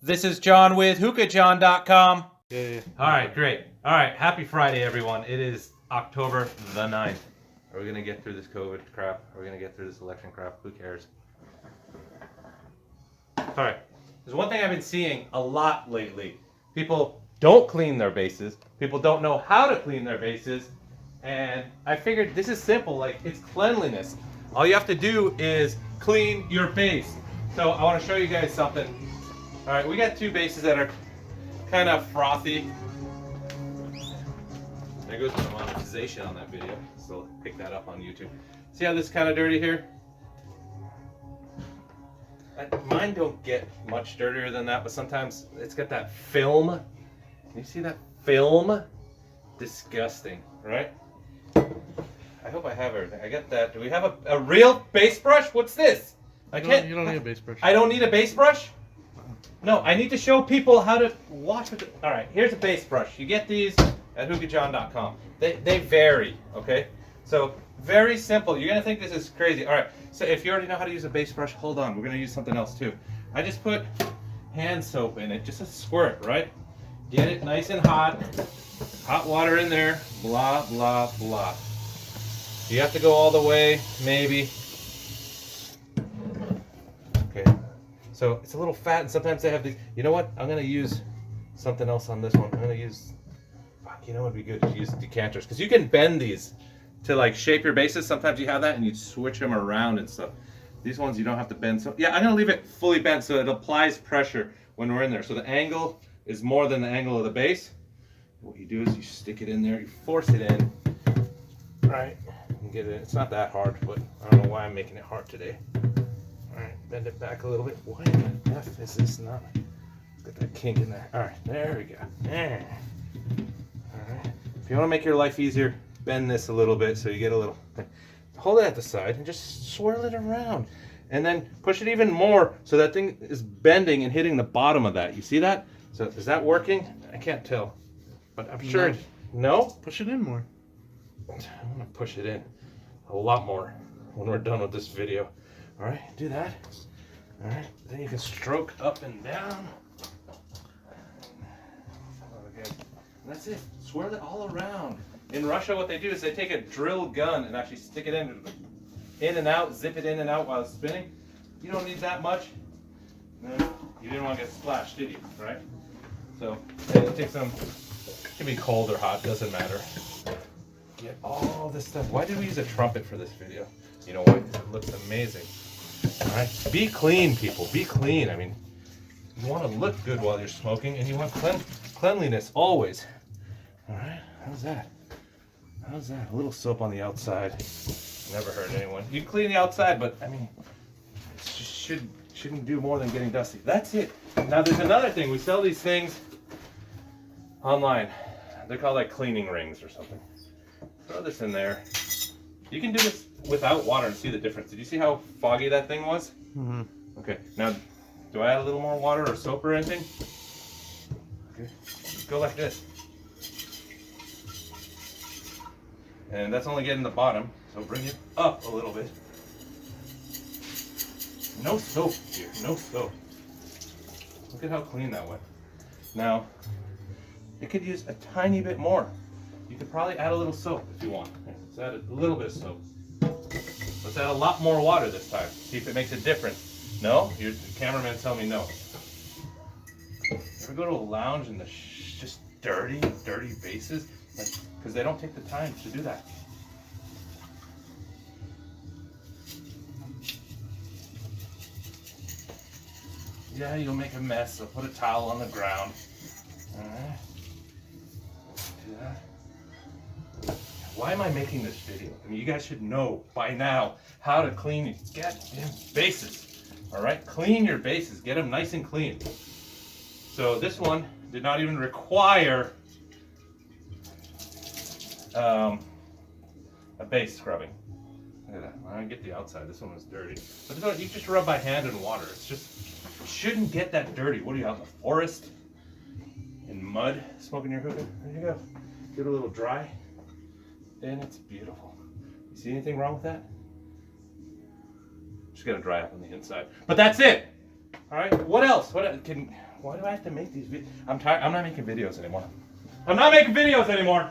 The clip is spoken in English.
This is John with HookahJohn.com. Yeah. All right, great. All right, happy Friday, everyone. It is October the 9th. Are we going to get through this COVID crap? Are we going to get through this election crap? Who cares? All right. There's one thing I've been seeing a lot lately. People don't clean their bases. People don't know how to clean their bases. And I figured this is simple. Like, it's cleanliness. All you have to do is clean your base. So I want to show you guys something. All right, we got two bases that are kind of frothy. There goes the monetization on that video. So pick that up on YouTube. See how this is kind of dirty here? Mine don't get much dirtier than that, but sometimes it's got that film. Can you see that film? Disgusting, right? I hope I have everything. I got that. Do we have a real base brush? What's this? You don't need a base brush. I don't need a base brush? No, I need to show people how to wash with it. All right, here's a base brush. You get these at HookahJohn.com. They vary, okay? So very simple. You're gonna think this is crazy. All right, so if you already know how to use a base brush, hold on. We're gonna use something else too. I just put hand soap in it, just a squirt, right? Get it nice and hot. Hot water in there, blah, blah, blah. You have to go all the way, maybe. Okay. So it's a little fat, and sometimes they have these. You know what? I'm gonna use something else on this one. I'm gonna use. Fuck, you know what'd be good to use decanters, because you can bend these to like shape your bases. Sometimes you have that, and you switch them around and stuff. These ones you don't have to bend. So yeah, I'm gonna leave it fully bent so it applies pressure when we're in there. So the angle is more than the angle of the base. What you do is you stick it in there, you force it in. Right, and get it. It's not that hard, but I don't know why I'm making it hard today. Alright, bend it back a little bit. Why the F is this not? Got that kink in there. Alright, there we go. Alright. If you want to make your life easier, bend this a little bit so you get a little. Hold it at the side and just swirl it around. And then push it even more so that thing is bending and hitting the bottom of that. You see that? So is that working? I can't tell. But I'm sure. No? Push it in more. I'm going to push it in a lot more when we're done with this video. All right, do that. All right, then you can stroke up and down. Okay, and that's it. Swirl it all around. In Russia, what they do is they take a drill gun and actually stick it in and out, zip it in and out while it's spinning. You don't need that much. No, you didn't want to get splashed, did you? Right? So, yeah, you take some. It can be cold or hot, doesn't matter. Get all this stuff. Why did we use a trumpet for this video? You know what? It looks amazing. All right, be clean, people. Be clean. I mean, you want to look good while you're smoking, and you want cleanliness always. All right, how's that? How's that? A little soap on the outside. Never hurt anyone. You can clean the outside, but I mean, it shouldn't do more than getting dusty. That's it. Now there's another thing. We sell these things online. They're called like cleaning rings or something. Throw this in there. You can do this without water and see the difference. Did you see how foggy that thing was? Mm-hmm. Okay, now, do I add a little more water or soap or anything? Okay, just go like this. And that's only getting the bottom, so bring it up a little bit. No soap here, no soap. Look at how clean that went. Now, it could use a tiny bit more. You could probably add a little soap if you want. Let's add a little bit of soap. Let's add a lot more water this time. See if it makes a difference. No? Your cameraman tell me no. Ever go to a lounge and there's just dirty bases? Like, because they don't take the time to do that. Yeah, you'll make a mess, so put a towel on the ground. Alright. Do that. Why am I making this video? I mean, you guys should know by now how to clean your goddamn bases. All right, clean your bases, get them nice and clean. So this one did not even require a base scrubbing. Look at that. I get the outside. This one was dirty. But this one, you just rub by hand and water. It's just shouldn't get that dirty. What are you out in the forest? In mud, smoking your hookah? There you go. Get a little dry. And it's beautiful. You see anything wrong with that? Just gotta dry up on the inside. But that's it. All right. What else? What can Why do I have to make these videos? I'm tired. I'm not making videos anymore. I'm not making videos anymore.